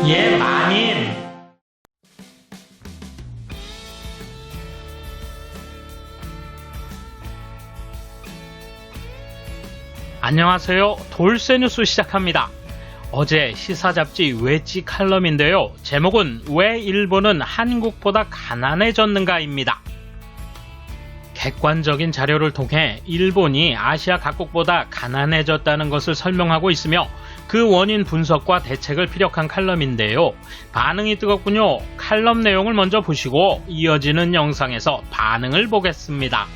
예, 마님. 안녕하세요. 돌쇠뉴스 시작합니다. 어제 시사잡지 웨지 칼럼인데요. 제목은 왜 일본은 한국보다 가난해졌는가입니다. 객관적인 자료를 통해 일본이 아시아 각국보다 가난해졌다는 것을 설명하고 있으며 그 원인 분석과 대책을 피력한 칼럼인데요. 반응이 뜨겁군요. 칼럼 내용을 먼저 보시고 이어지는 영상에서 반응을 보겠습니다.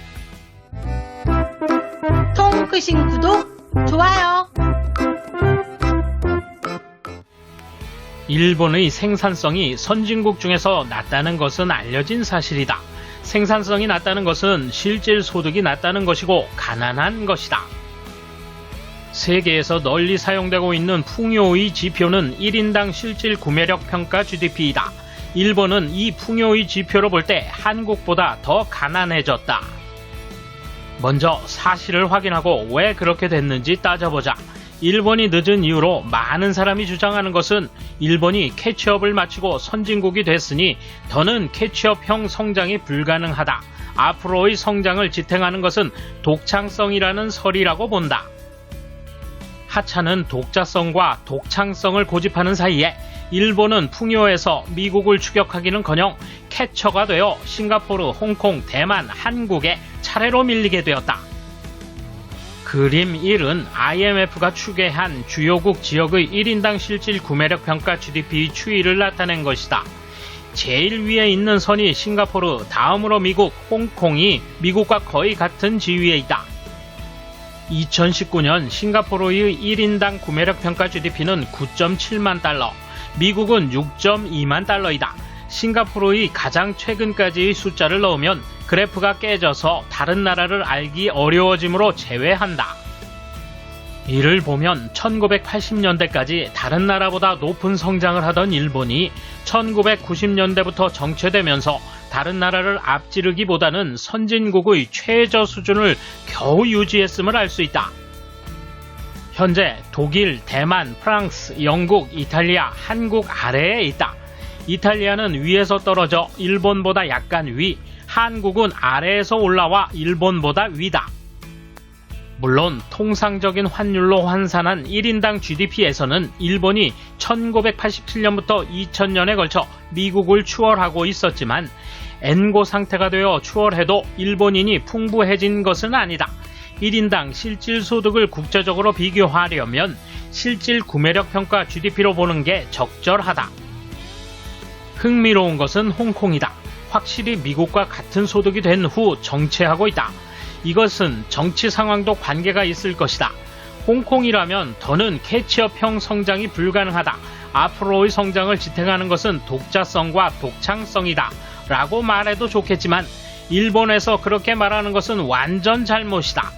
통 끄신 구독, 좋아요. 일본의 생산성이 선진국 중에서 낮다는 것은 알려진 사실이다. 생산성이 낮다는 것은 실질 소득이 낮다는 것이고 가난한 것이다. 세계에서 널리 사용되고 있는 풍요의 지표는 1인당 실질 구매력 평가 GDP이다. 일본은 이 풍요의 지표로 볼 때 한국보다 더 가난해졌다. 먼저 사실을 확인하고 왜 그렇게 됐는지 따져보자. 일본이 늦은 이유로 많은 사람이 주장하는 것은 일본이 캐치업을 마치고 선진국이 됐으니 더는 캐치업형 성장이 불가능하다. 앞으로의 성장을 지탱하는 것은 독창성이라는 설이라고 본다. 하차는 독자성과 독창성을 고집하는 사이에 일본은 풍요에서 미국을 추격하기는커녕 캐쳐가 되어 싱가포르, 홍콩, 대만, 한국에 차례로 밀리게 되었다. 그림 1은 IMF가 추계한 주요국 지역의 1인당 실질 구매력 평가 GDP 추이를 나타낸 것이다. 제일 위에 있는 선이 싱가포르, 다음으로 미국, 홍콩이 미국과 거의 같은 지위에 있다. 2019년 싱가포르의 1인당 구매력 평가 GDP는 9.7만 달러, 미국은 6.2만 달러이다. 싱가포르의 가장 최근까지의 숫자를 넣으면 그래프가 깨져서 다른 나라를 알기 어려워짐으로 제외한다. 이를 보면 1980년대까지 다른 나라보다 높은 성장을 하던 일본이 1990년대부터 정체되면서 다른 나라를 앞지르기보다는 선진국의 최저 수준을 겨우 유지했음을 알 수 있다. 현재 독일, 대만, 프랑스, 영국, 이탈리아, 한국 아래에 있다. 이탈리아는 위에서 떨어져 일본보다 약간 위, 한국은 아래에서 올라와 일본보다 위다. 물론 통상적인 환율로 환산한 1인당 GDP에서는 일본이 1987년부터 2000년에 걸쳐 미국을 추월하고 있었지만 엔고 상태가 되어 추월해도 일본인이 풍부해진 것은 아니다. 1인당 실질 소득을 국제적으로 비교하려면 실질 구매력 평가 GDP로 보는 게 적절하다. 흥미로운 것은 홍콩이다. 확실히 미국과 같은 소득이 된 후 정체하고 있다. 이것은 정치 상황도 관계가 있을 것이다. 홍콩이라면 더는 캐치업형 성장이 불가능하다. 앞으로의 성장을 지탱하는 것은 독자성과 독창성이다. 라고 말해도 좋겠지만 일본에서 그렇게 말하는 것은 완전 잘못이다.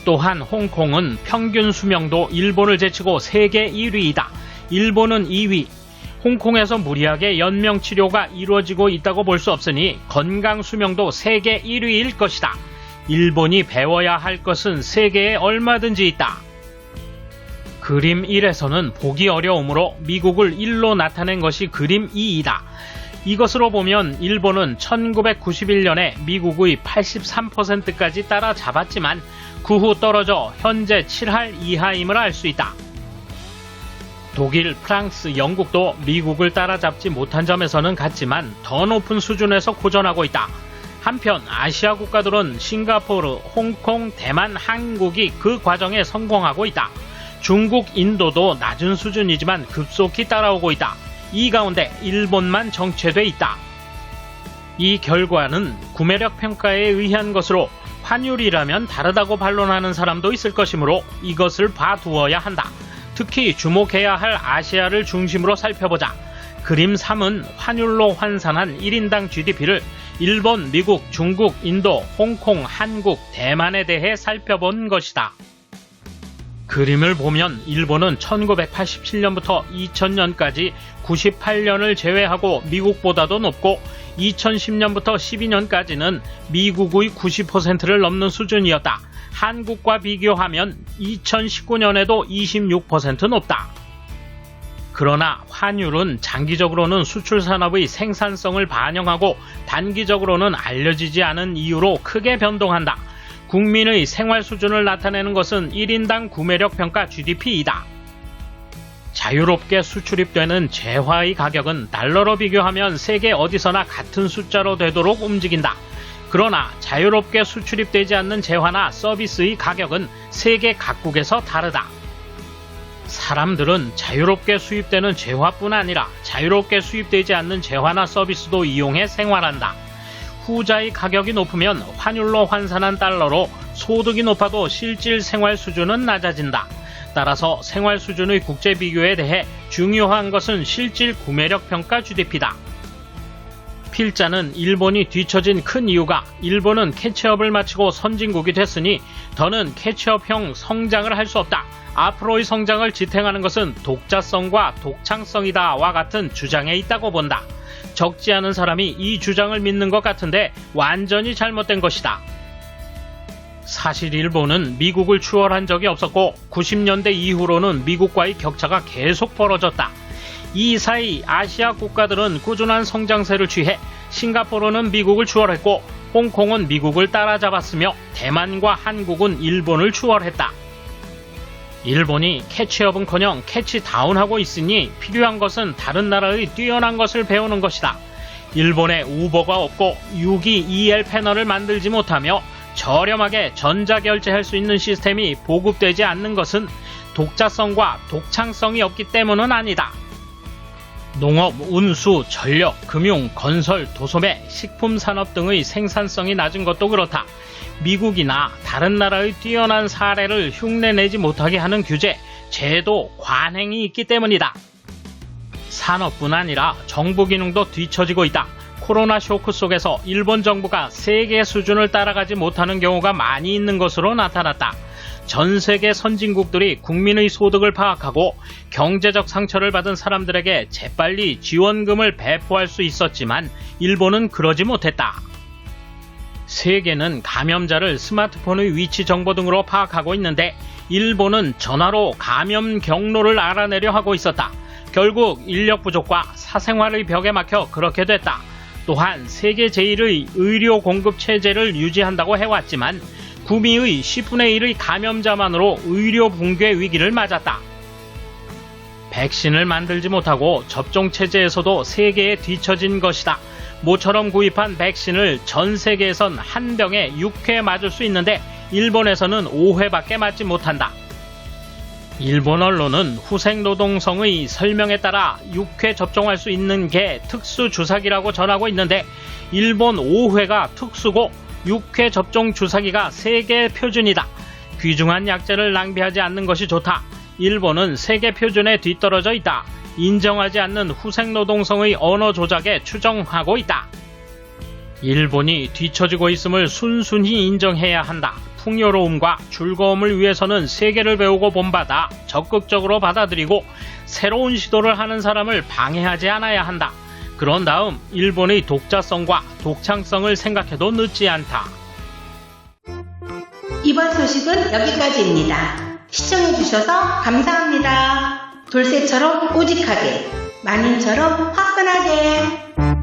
또한 홍콩은 평균 수명도 일본을 제치고 세계 1위이다. 일본은 2위. 홍콩에서 무리하게 연명 치료가 이루어지고 있다고 볼 수 없으니 건강 수명도 세계 1위일 것이다. 일본이 배워야 할 것은 세계에 얼마든지 있다. 그림 1에서는 보기 어려우므로 미국을 1로 나타낸 것이 그림 2이다. 이것으로 보면 일본은 1991년에 미국의 83%까지 따라잡았지만 그 후 떨어져 현재 7할 이하임을 알 수 있다. 독일, 프랑스, 영국도 미국을 따라잡지 못한 점에서는 같지만 더 높은 수준에서 고전하고 있다. 한편 아시아 국가들은 싱가포르, 홍콩, 대만, 한국이 그 과정에 성공하고 있다. 중국, 인도도 낮은 수준이지만 급속히 따라오고 있다. 이 가운데 일본만 정체돼 있다. 이 결과는 구매력 평가에 의한 것으로 환율이라면 다르다고 반론하는 사람도 있을 것이므로 이것을 봐두어야 한다. 특히 주목해야 할 아시아를 중심으로 살펴보자. 그림 3은 환율로 환산한 1인당 GDP를 일본, 미국, 중국, 인도, 홍콩, 한국, 대만에 대해 살펴본 것이다. 그림을 보면 일본은 1987년부터 2000년까지 98년을 제외하고 미국보다도 높고 2010년부터 12년까지는 미국의 90%를 넘는 수준이었다. 한국과 비교하면 2019년에도 26% 높다. 그러나 환율은 장기적으로는 수출 산업의 생산성을 반영하고 단기적으로는 알려지지 않은 이유로 크게 변동한다. 국민의 생활 수준을 나타내는 것은 1인당 구매력 평가 GDP이다. 자유롭게 수출입되는 재화의 가격은 달러로 비교하면 세계 어디서나 같은 숫자로 되도록 움직인다. 그러나 자유롭게 수출입되지 않는 재화나 서비스의 가격은 세계 각국에서 다르다. 사람들은 자유롭게 수입되는 재화뿐 아니라 자유롭게 수입되지 않는 재화나 서비스도 이용해 생활한다. 후자의 가격이 높으면 환율로 환산한 달러로 소득이 높아도 실질 생활 수준은 낮아진다. 따라서 생활 수준의 국제 비교에 대해 중요한 것은 실질 구매력 평가 GDP다. 필자는 일본이 뒤처진 큰 이유가 일본은 캐치업을 마치고 선진국이 됐으니 더는 캐치업형 성장을 할 수 없다. 앞으로의 성장을 지탱하는 것은 독자성과 독창성이다와 같은 주장에 있다고 본다. 적지 않은 사람이 이 주장을 믿는 것 같은데 완전히 잘못된 것이다. 사실 일본은 미국을 추월한 적이 없었고 90년대 이후로는 미국과의 격차가 계속 벌어졌다. 이 사이 아시아 국가들은 꾸준한 성장세를 취해 싱가포르는 미국을 추월했고 홍콩은 미국을 따라잡았으며 대만과 한국은 일본을 추월했다. 일본이 캐치업은커녕 캐치다운하고 있으니 필요한 것은 다른 나라의 뛰어난 것을 배우는 것이다. 일본에 우버가 없고 622L 패널을 만들지 못하며 저렴하게 전자결제할 수 있는 시스템이 보급되지 않는 것은 독자성과 독창성이 없기 때문은 아니다. 농업, 운수, 전력, 금융, 건설, 도소매, 식품 산업 등의 생산성이 낮은 것도 그렇다. 미국이나 다른 나라의 뛰어난 사례를 흉내내지 못하게 하는 규제, 제도, 관행이 있기 때문이다. 산업뿐 아니라 정부 기능도 뒤처지고 있다. 코로나 쇼크 속에서 일본 정부가 세계 수준을 따라가지 못하는 경우가 많이 있는 것으로 나타났다. 전 세계 선진국들이 국민의 소득을 파악하고 경제적 상처를 받은 사람들에게 재빨리 지원금을 배포할 수 있었지만 일본은 그러지 못했다. 세계는 감염자를 스마트폰의 위치 정보 등으로 파악하고 있는데 일본은 전화로 감염 경로를 알아내려 하고 있었다. 결국 인력 부족과 사생활의 벽에 막혀 그렇게 됐다. 또한 세계 제1의 의료 공급 체제를 유지한다고 해왔지만 구미의 10분의 1의 감염자만으로 의료 붕괴 위기를 맞았다. 백신을 만들지 못하고 접종 체제에서도 세계에 뒤처진 것이다. 모처럼 구입한 백신을 전 세계에선 한 병에 6회 맞을 수 있는데 일본에서는 5회밖에 맞지 못한다. 일본 언론은 후생노동성의 설명에 따라 6회 접종할 수 있는 게 특수 주사기라고 전하고 있는데 일본 5회가 특수고 6회 접종 주사기가 세계 표준이다. 귀중한 약재를 낭비하지 않는 것이 좋다. 일본은 세계 표준에 뒤떨어져 있다. 인정하지 않는 후생노동성의 언어 조작에 추정하고 있다. 일본이 뒤처지고 있음을 순순히 인정해야 한다. 풍요로움과 즐거움을 위해서는 세계를 배우고 본받아 적극적으로 받아들이고 새로운 시도를 하는 사람을 방해하지 않아야 한다. 그런 다음 일본의 독자성과 독창성을 생각해도 늦지 않다. 이번 소식은 여기까지입니다. 시청해주셔서 감사합니다. 돌쇠처럼 오직하게, 만인처럼 화끈하게.